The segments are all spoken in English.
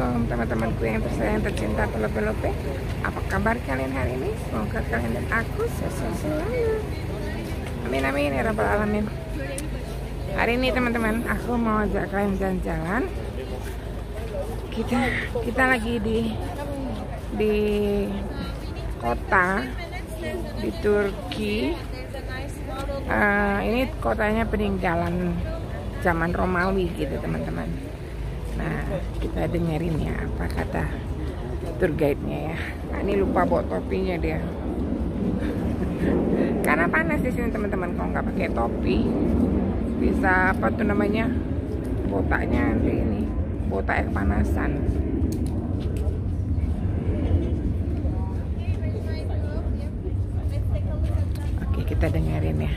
Shalom teman-temanku yang tersayang, tercinta, pelope-lope. Apa kabar kalian hari ini? Semoga kalian dan aku sehat selalu. Amin amin ya rabbal alamin. Hari ini teman-teman, aku mau ajak kalian jalan-jalan. Kita lagi di kota di Turki. Ini kotanya Peninggalan zaman Romawi gitu teman-teman. Nah, kita dengerin ya apa kata tour guide-nya ya. Nah, ini lupa bawa topinya dia. Karena panas di sini teman-teman, kalau nggak pakai topi bisa apa tuh namanya, botaknya nanti ini botak kepanasan. Oke, kita dengerin ya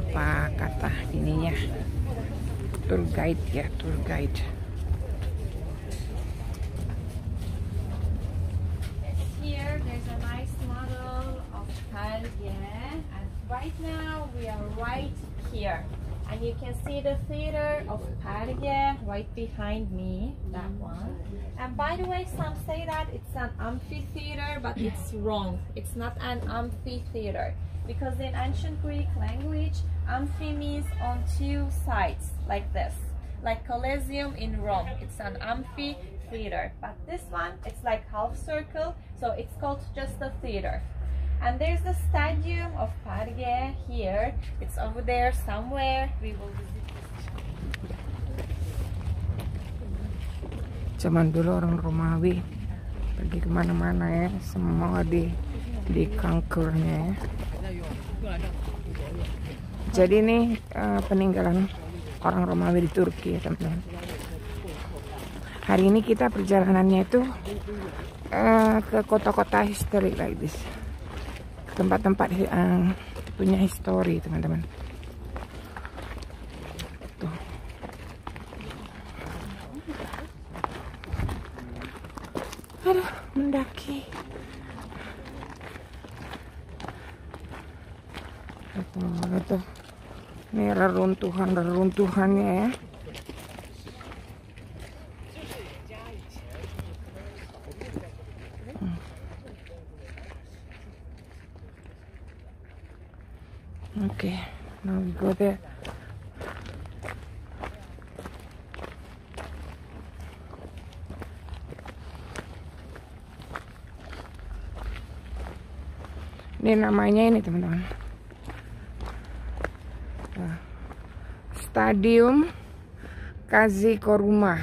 apa kata ininya, tour guide ya, tour guide. Here there's a nice model of Antalya, and right now we are right here, and you can see the theater of Antalya right behind me, that one. And by the way, some say that it's an amphitheater, but it's wrong. It's not an amphitheater, because in ancient Greek language, amphi means on two sides, like this, like Colosseum in Rome. It's an amphitheater, but this one, it's like half circle, so it's called just a theater. And there's the stadium of Antalya here. It's over there somewhere. We will visit this. Zaman dulu orang Romawi pergi kemana-mana ya, semua di kankurnya ya. Jadi ini peninggalan orang Romawi di Turki ya teman-teman. Hari ini kita perjalanannya itu ke kota-kota historik like this, tempat-tempat punya histori teman-teman. Tuh. Aduh, mendaki. Tuh. Ini reruntuhannya ya. Okay, now we go there. Ini namanya ini teman-teman, Stadium Kazikoruma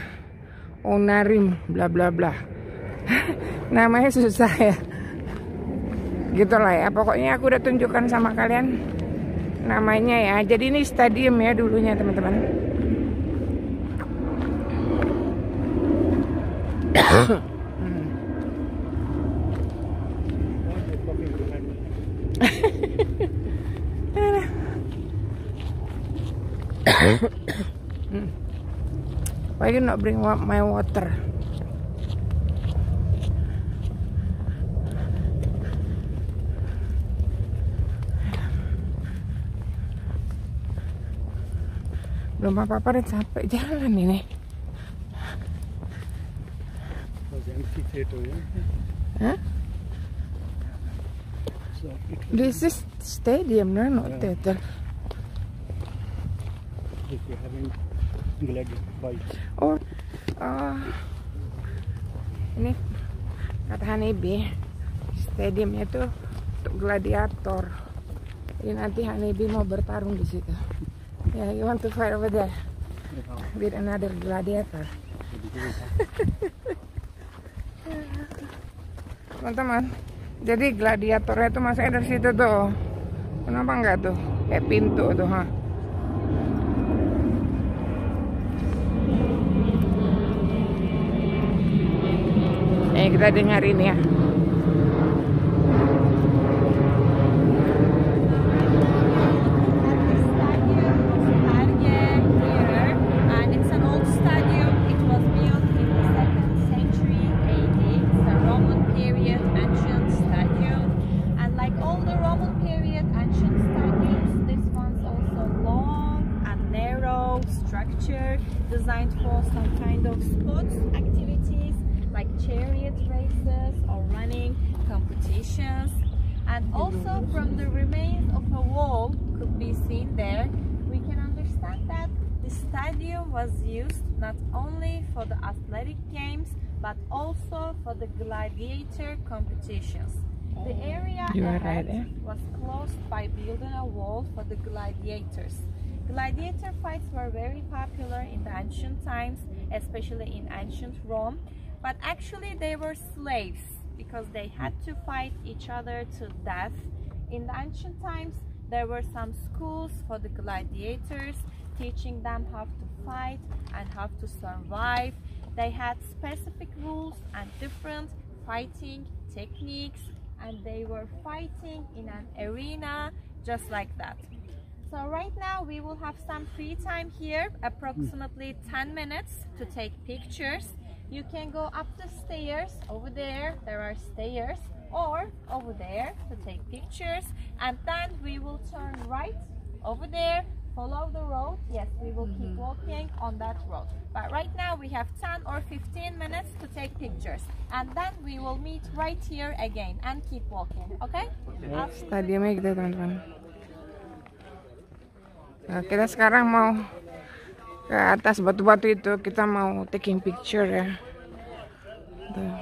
Onarim bla bla bla. Namanya susah ya. Gitulah ya. Pokoknya aku udah tunjukkan sama kalian namanya ya. Jadi ini stadium ya dulunya teman-teman. Why you not bring my water? Belum apa-apa deh, capek jalan ini. Huh? This is stadium, no, not theater. Oh, ini kata Hanebi, stadiumnya tuh untuk gladiator. Jadi nanti Hanebi mau bertarung di situ. Yeah, you want to fight over there with another gladiator. Teman-teman, jadi gladiatornya itu masuknya dari situ tuh. Kenapa enggak tuh? Kayak pintu tuh, ha? Kita dengerin ya. Designed for some kind of sports activity. like chariot races or running competitions. And also from the remains of a wall could be seen there, we can understand that the stadium was used not only for the athletic games but also for the gladiator competitions. The area was closed by building a wall for the gladiators. Gladiator fights were very popular in the ancient times, especially in ancient Rome, but actually they were slaves because they had to fight each other to death. In the ancient times, there were some schools for the gladiators, teaching them how to fight and how to survive. They had specific rules and different fighting techniques, and they were fighting in an arena just like that. So right now we will have some free time here, approximately 10 minutes to take pictures. You can go up the stairs. Over there are stairs, or over there to take pictures, and then we will turn right over there, follow the road. Yes, we will keep walking on that road, but right now we have 10 or 15 minutes to take pictures, and then we will meet right here again and keep walking. Okay? Stadiumnya gitu teman-teman. Nah, kita sekarang mau ke atas batu-batu itu, kita mau taking picture ya. Tuh.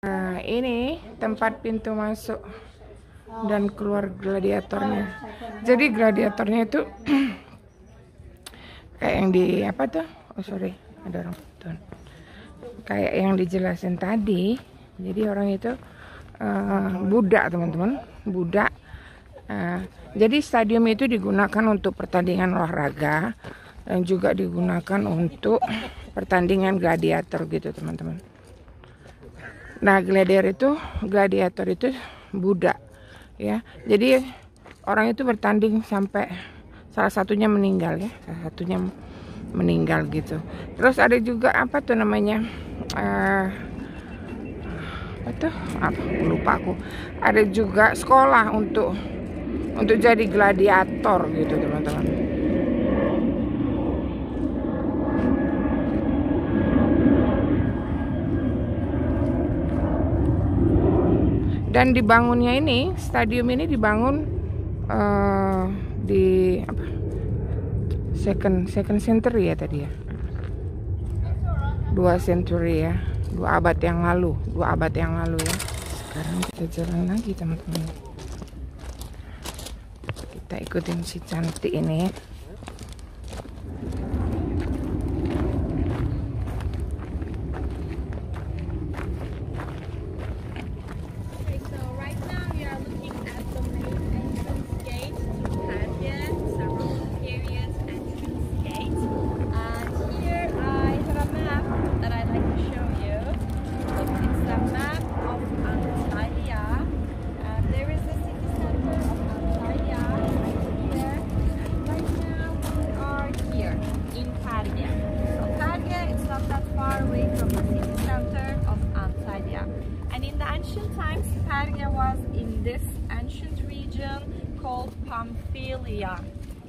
Nah, ini tempat pintu masuk dan keluar gladiatornya. Jadi gladiatornya itu kayak yang di apa tuh? Oh sorry, ada orang tuh. Kayak yang dijelasin tadi. Jadi orang itu budak teman-teman, budak. Jadi stadium itu digunakan untuk pertandingan olahraga dan juga digunakan untuk pertandingan gladiator gitu teman-teman. Nah, gladiator itu budak ya. Jadi orang itu bertanding sampai salah satunya meninggal ya, gitu. Terus ada juga apa tuh namanya? Lupa aku. Ada juga sekolah untuk jadi gladiator gitu teman-teman. Dan dibangunnya ini, stadium ini dibangun di apa? Second century ya tadi ya. 2 century ya. 2 abad yang lalu ya. Sekarang kita jalan lagi teman-teman. Kita ikutin si cantik ini ya.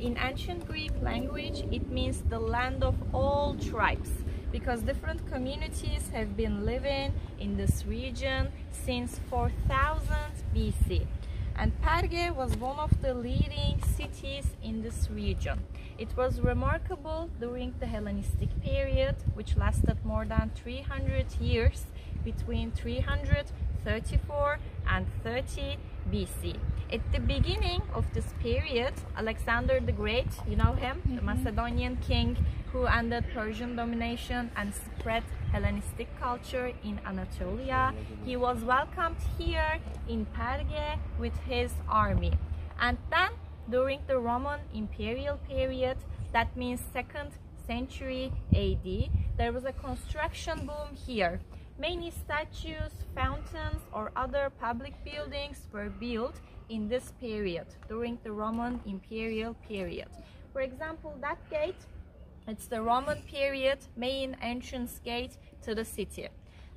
In ancient Greek language, it means the land of all tribes, because different communities have been living in this region since 4000 BC. And Perge was one of the leading cities in this region. It was remarkable during the Hellenistic period, which lasted more than 300 years, between 334 and 30 BC. At the beginning of this period, Alexander the Great, you know him, the Macedonian king who ended Persian domination and spread Hellenistic culture in Anatolia, he was welcomed here in Perge with his army. And then, during the Roman imperial period, that means 2nd century AD, there was a construction boom here. Many statues, fountains, or other public buildings were built in this period, during the Roman imperial period. For example, that gate, it's the Roman period main entrance gate to the city.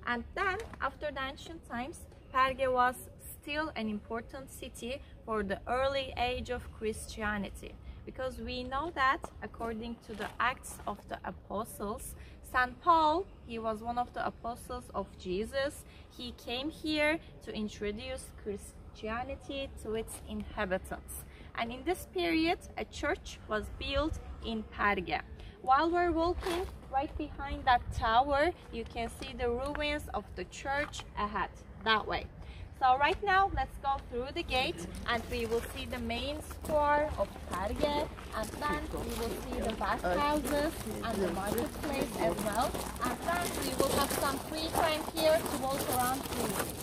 And then, after the ancient times, Perge was still an important city for the early age of Christianity, because we know that according to the Acts of the Apostles, St. Paul, he was one of the apostles of Jesus. He came here to introduce Christianity to its inhabitants. And in this period, a church was built in Perge. While we're walking right behind that tower, you can see the ruins of the church ahead, that way. So right now, let's go through the gate and we will see the main square of Perge, and then we will see the bathhouses and the marketplace as well. And then we will have some free time here to walk around freely.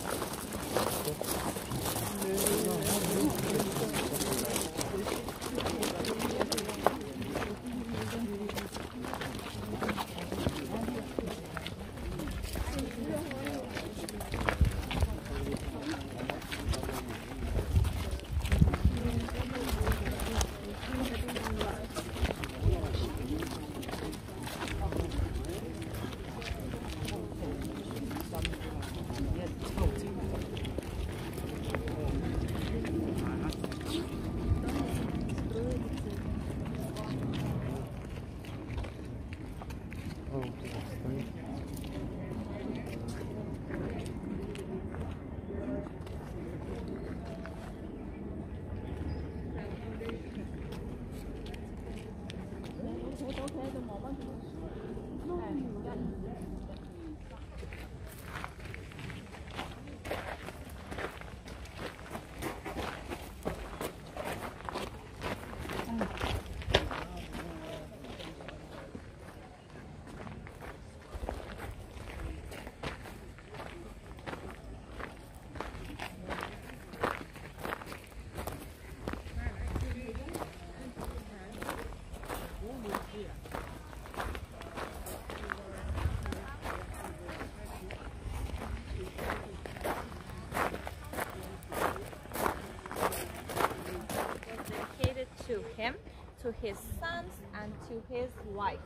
To him, to his sons, and to his wife.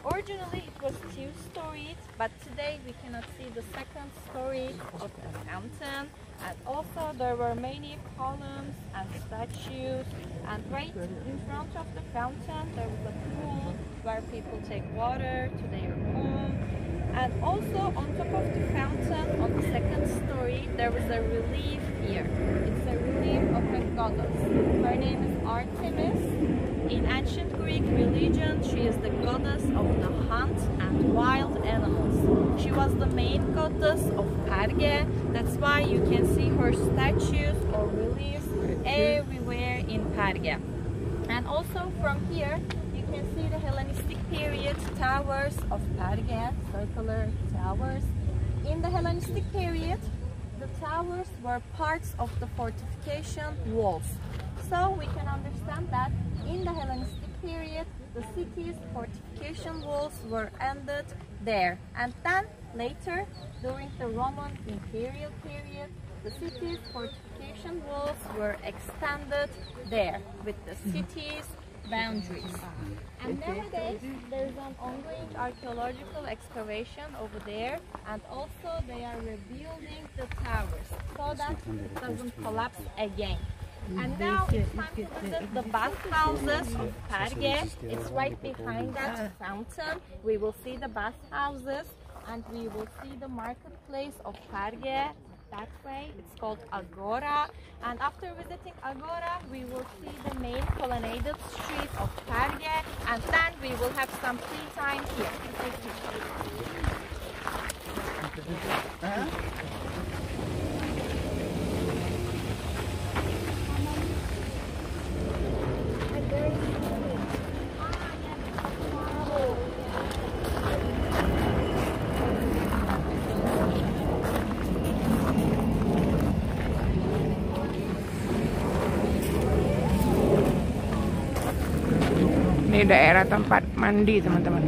Originally it was two-storied, but today we cannot see the second story of the fountain, and also there were many columns and statues, and right in front of the fountain there was a pool where people take water to their home. And also on top of the fountain, on the second story, there was a relief here. It's a relief of a goddess. Her name is Artemis. In ancient Greek religion, she is the goddess of the hunt and wild animals. She was the main goddess of Perge. That's why you can see her statues or reliefs everywhere in Perge. And also from here, you can see the Hellenistic period towers of Perge, circular towers. In the Hellenistic period, the towers were parts of the fortification walls. So we can understand that in the Hellenistic period, the city's fortification walls were ended there. And then later, during the Roman imperial period, the city's fortification walls were extended there with the city's boundaries. And nowadays there is an ongoing archaeological excavation over there, and also they are rebuilding the towers so that it doesn't collapse again. And now it's time to visit the bathhouses of Perge. It's right behind that fountain. We will see the bathhouses and we will see the marketplace of Perge. That way, it's called Agora, and after visiting Agora, we will see the main colonnaded street of Perge, and then we will have some free time here. Ini daerah tempat mandi, teman-teman.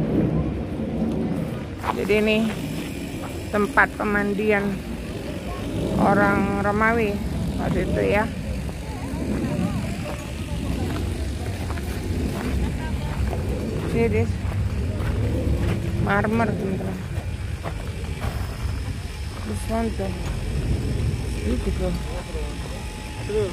Jadi ini tempat pemandian orang Romawi waktu itu ya. Ini marmer, teman-teman. This one tuh, beautiful. Look,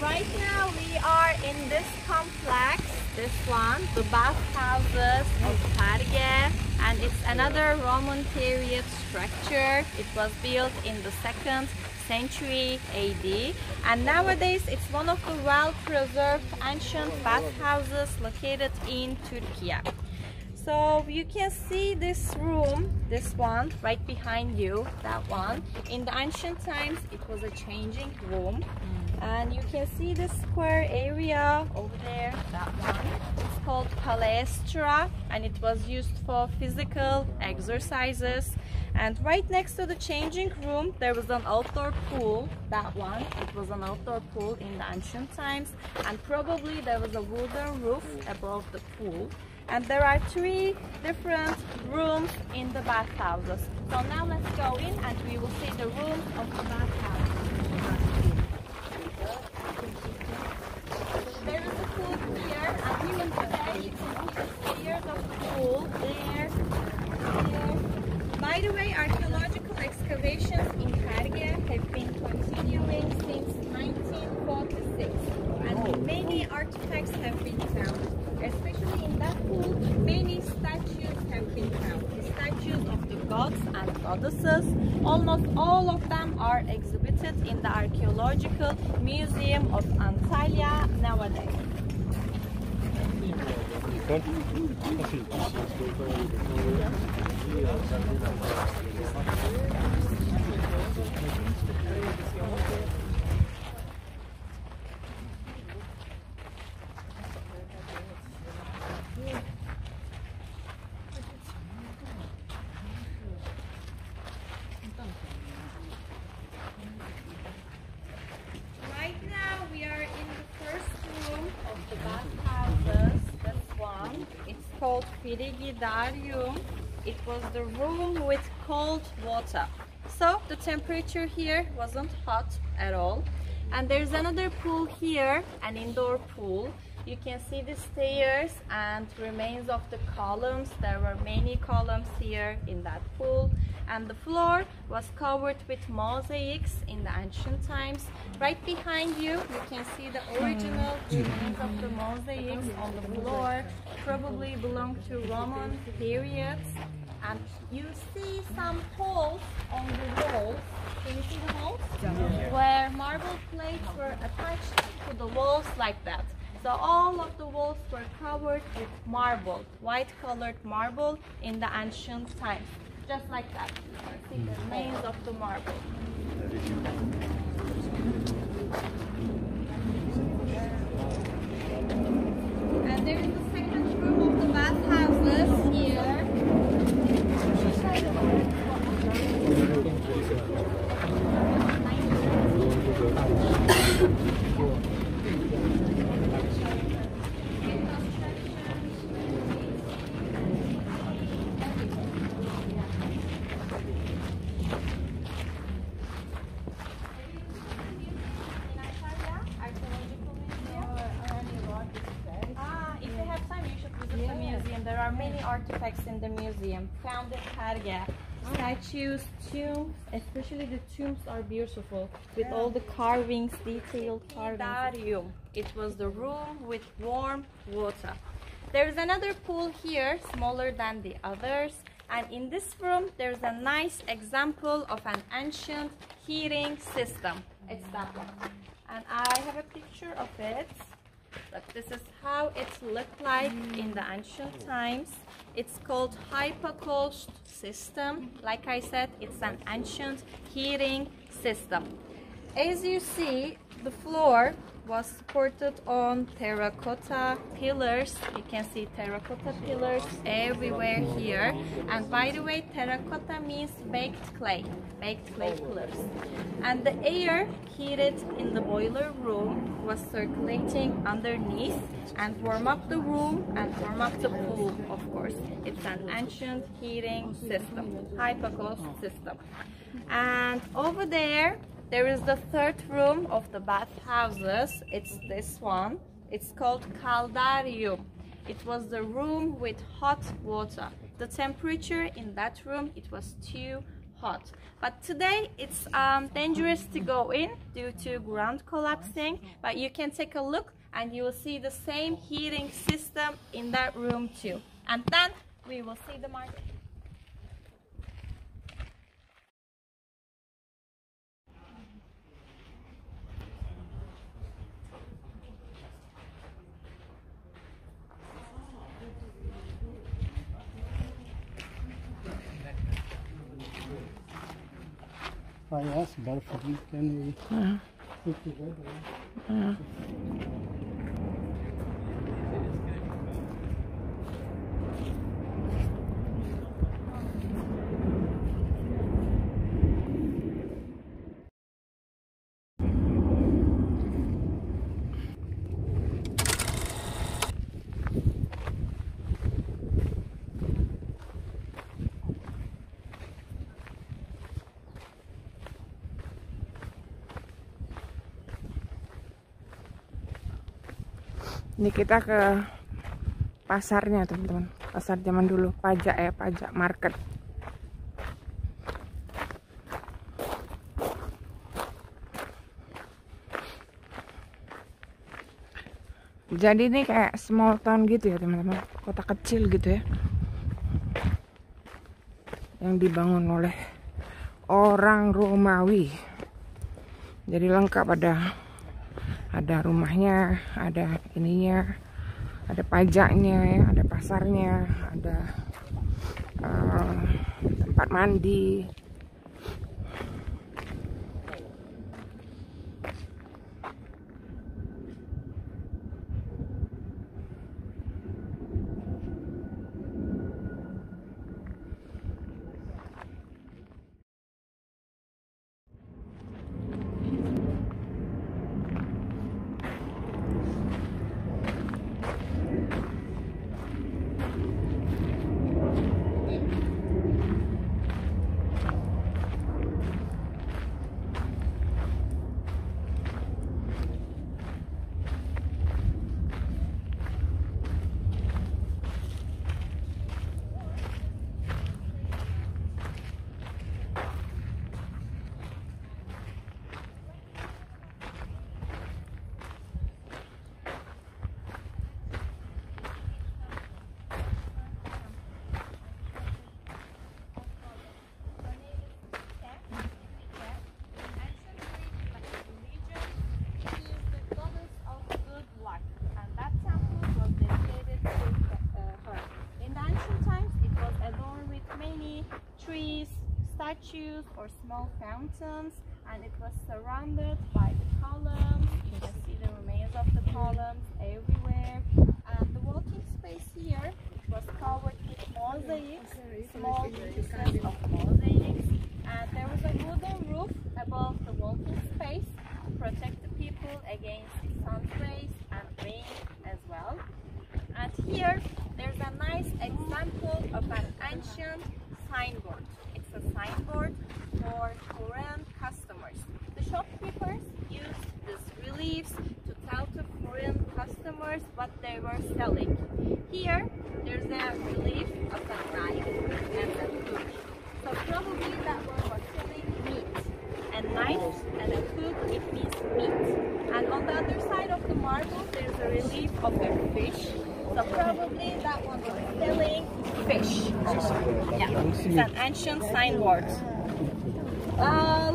right now we are in this complex, this one, the bathhouses of Perge, and it's another Roman period structure. It was built in the 2nd century AD, and nowadays it's one of the well-preserved ancient bathhouses located in Turkey. So you can see this room, this one right behind you, that one. In the ancient times it was a changing room, and you can see the square area over there, that one. It's called palestra, and it was used for physical exercises. And right next to the changing room there was an outdoor pool, that one. It was an outdoor pool in the ancient times, and probably there was a wooden roof above the pool. And there are 3 different rooms in the bathhouses. So now let's go in and we will see the rooms of the bathhouse. There is a pool here, and even today you can see the stairs of the pool there. By the way, archaeological excavations in Perge have been continuing since 1946, and many artifacts have been found. Especially in that pool, many statues have been found. The statues of the gods and goddesses, almost all of them are exhibited in the Archaeological Museum of Antalya nowadays. Called Peninggalan. It was the room with cold water, so the temperature here wasn't hot at all. And there's another pool here, an indoor pool. You can see the stairs and remains of the columns. There were many columns here in that pool, and the floor was covered with mosaics in the ancient times. Right behind you, you can see the original remains of the mosaics on the floor, probably belong to Roman periods. And you see some holes on the walls. Can you see the holes? Where marble plates were attached to the walls like that. So all of the walls were covered with marble, white colored marble in the ancient times. Just like that. You can see the remains of the marble. And there is the second room of the bathhouses here. There are many artifacts in the museum found in Perge. Statues, tombs, especially the tombs are beautiful with all the carvings, detailed carvings. It was the room with warm water. There is another pool here, smaller than the others, and in this room there is a nice example of an ancient heating system. It's that one, and I have a picture of it. Look, this is how it looked like in the ancient times. It's called hypocaust system. Like I said, it's an ancient heating system. As you see, the floor was supported on terracotta pillars. You can see terracotta pillars everywhere here. And by the way, terracotta means baked clay pillars. And the air heated in the boiler room was circulating underneath and warm up the room and warm up the pool, of course. It's an ancient heating system, hypocaust system. And over there is the third room of the bathhouses. It's this one. It's called caldarium. It was the room with hot water. The temperature in that room, it was too hot. But today it's dangerous to go in due to ground collapsing, but you can take a look and you will see the same heating system in that room too. And then we will see the market. I asked Barford, can we put together? Ini kita ke pasarnya teman-teman, pasar zaman dulu, pajak ya, pajak market. Jadi ini kayak small town gitu ya teman-teman, kota kecil gitu ya, yang dibangun oleh orang Romawi. Jadi lengkap, ada rumahnya, ada ininya, ada pajaknya ya, ada pasarnya, ada tempat mandi. Statues or small fountains, and it was surrounded by the columns. You can see the remains of the columns everywhere, and the walking space here was covered with mosaics, small pieces of mosaics, and there was a wooden roof above the walking space to protect the people against the sun's rays and rain as well. And here there's a nice example of an ancient signboard. It's a signboard for foreign customers. The shopkeepers used these reliefs to tell to foreign customers what they were selling. Here, there's a relief of a knife and a hook. So probably that one was selling meat. A knife and a hook, it means meat. And on the other side of the marble, there's a relief of a fish. So probably that one was selling fish. Yeah, it's an ancient signboard.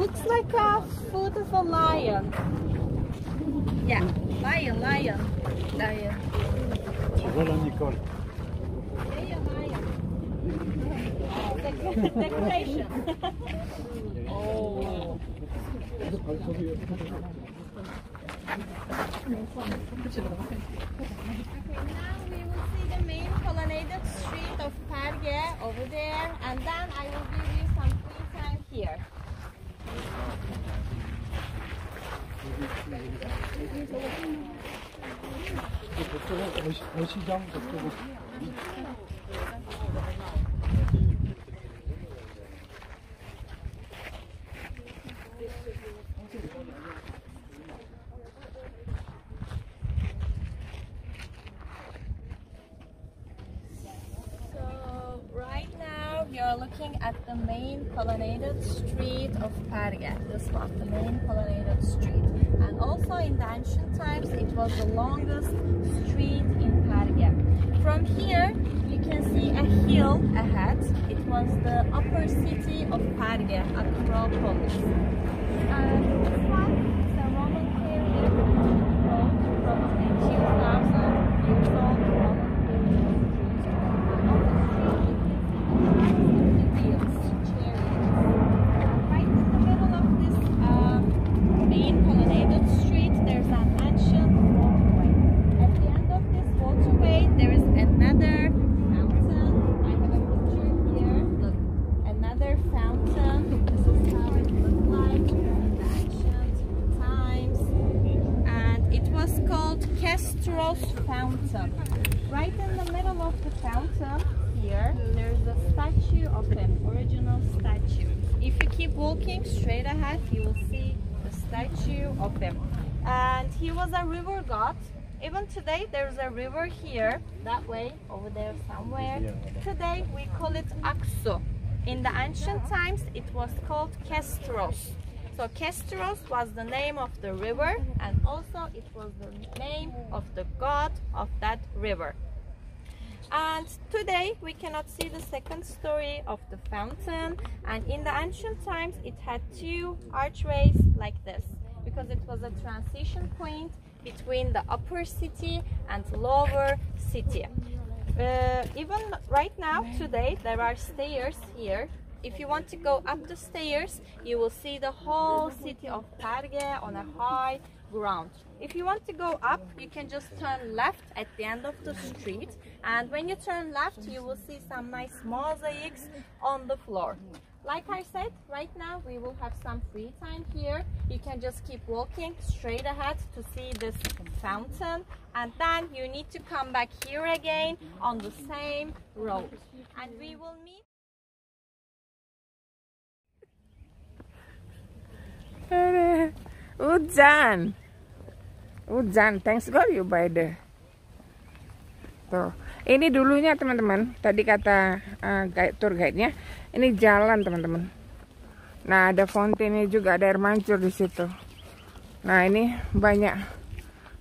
Looks like a foot of a lion. Yeah, lion. Yeah, lion. Decoration. Oh. Colonnaded street of Perge over there, and then I will give you some free time here. looking at the main colonnaded street of Perge. This was the main colonnaded street. And also in the ancient times, it was the longest street in Perge. From here, you can see a hill ahead. It was the upper city of Perge, Acropolis. And this one is a Roman period road from a 2,000 years old Roman period street. And on the street, you can see wheels, chariots. Right in the middle of this main colonnaded street, there's an ancient waterway. At the end of this waterway, there is another fountain. I have a picture here. Look, another fountain. This is how it looked like in the ancient times. And it was called Kestros Fountain. Right in the middle of the fountain here, there's a statue of him, original statue. If you keep walking straight ahead, you will see the statue of him. And he was a river god. Even today, there's a river here, that way, over there somewhere. Today, we call it Aksu. In the ancient times, it was called Kestros. So Kestros was the name of the river, and also it was the name of the god of that river. And today we cannot see the second story of the fountain, and in the ancient times it had two archways like this, because it was a transition point between the upper city and lower city. Even right now, today, there are stairs here. If you want to go up the stairs, you will see the whole city of Perge on a high ground. If you want to go up, you can just turn left at the end of the street, and when you turn left, you will see some nice mosaics on the floor. Like I said, right now we will have some free time here. You can just keep walking straight ahead to see this fountain, and then you need to come back here again on the same road, and we will meet. Hujan, thanks God you by the. Tuh, ini dulunya teman-teman. Tadi kata tour guide-nya, ini jalan teman-teman. Nah, ada fountainnya juga, ada air mancur di situ. Nah, ini banyak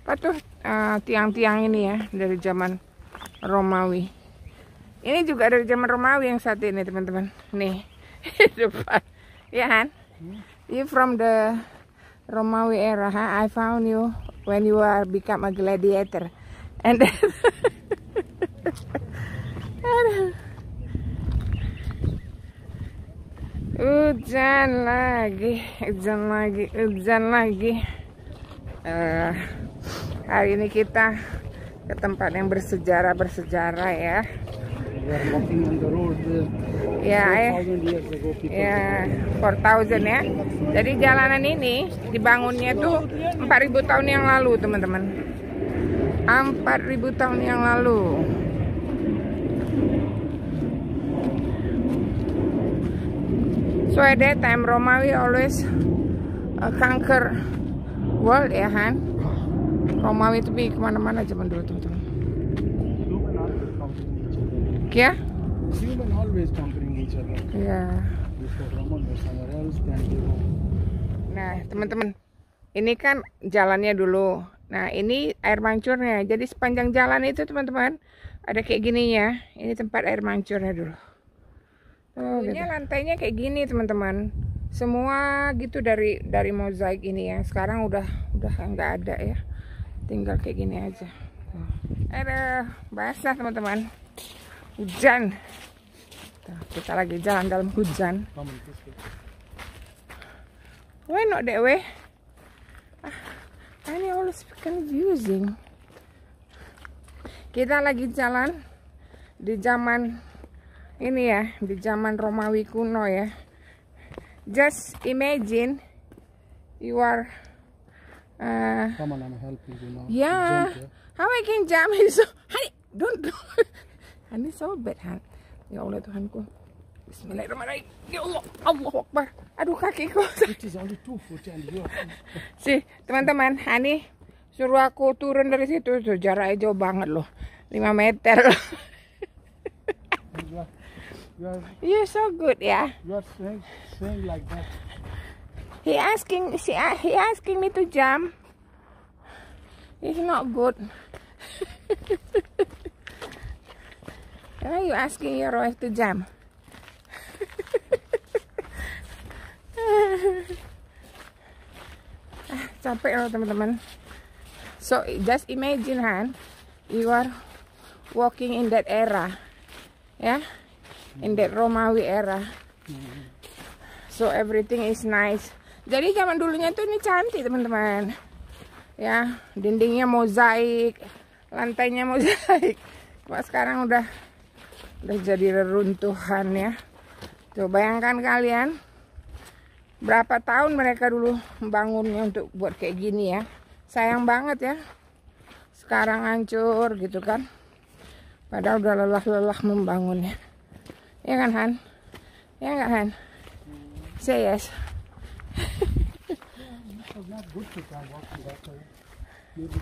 apa tuh tiang-tiang ini ya dari zaman Romawi. Ini juga dari zaman Romawi yang satu ini teman-teman. Nih, depan, ya kan? You from the Romawi era, huh? I found you when you are become a gladiator, and then hujan lagi. Hari ini kita ke tempat yang bersejarah ya. We are walking on the road. Ya, 4,000 years ago, people. Ya, 4,000 ya. Jadi jalanan ini dibangunnya tuh 4.000 tahun yang lalu, teman-teman. 4.000 tahun yang lalu. So at that time Romawi always conquer world ya kan. Romawi itu pergi kemana-mana zaman dulu, teman-teman. Yeah? Human always conquering each other. Yeah. Before Roman or somewhere else, then they go. Nah, teman-teman, ini kan jalannya dulu. Nah, ini air mancurnya. Jadi sepanjang jalan itu, teman-teman, ada kayak gininya. Ini tempat air mancurnya dulu. Oh, gitu. Lantainya kayak gini, teman-teman. Semua gitu dari mozaik ini ya. Sekarang udah nggak ada ya. Tinggal kayak gini aja. Ada basah, teman-teman. Hujan. Kita lagi jalan dalam hujan. Why not that way? Ini always confusing. Kita lagi jalan di zaman ini ya, di zaman Romawi kuno ya. Just imagine you are Come on, I'm helping you now. yeah. Jump, How I can jump? So, honey, don't. Ini so bad, Han. Ya Allah Tuhanku. Bismillahirrahmanirrahim. Ya Allah, Allahu Akbar. Aduh kakiku. It is only 2 foot and you are... Sih, teman-teman, Hani suruh aku turun dari situ. Tuh, jaraknya jauh banget loh. 5 meter loh. We You're so good, yeah. You are saying like that. He asking me to jump. It's not good. Why are you asking your wife to jump? Capek loh teman-teman. So just imagine, Han, you are walking in that era, yeah, in that Romawi era. So everything is nice. Jadi zaman dulunya tuh ini cantik teman-teman. Ya, dindingnya mozaik, lantainya mozaik. Cuma sekarang udah jadi reruntuhan ya. Tuh bayangkan kalian, berapa tahun mereka dulu membangunnya untuk buat kayak gini ya. Sayang banget ya. Sekarang hancur gitu kan. Padahal udah lelah-lelah membangunnya. Ya kan, Han? Ya nggak, Han? Say yes. Not good to walk that way. Maybe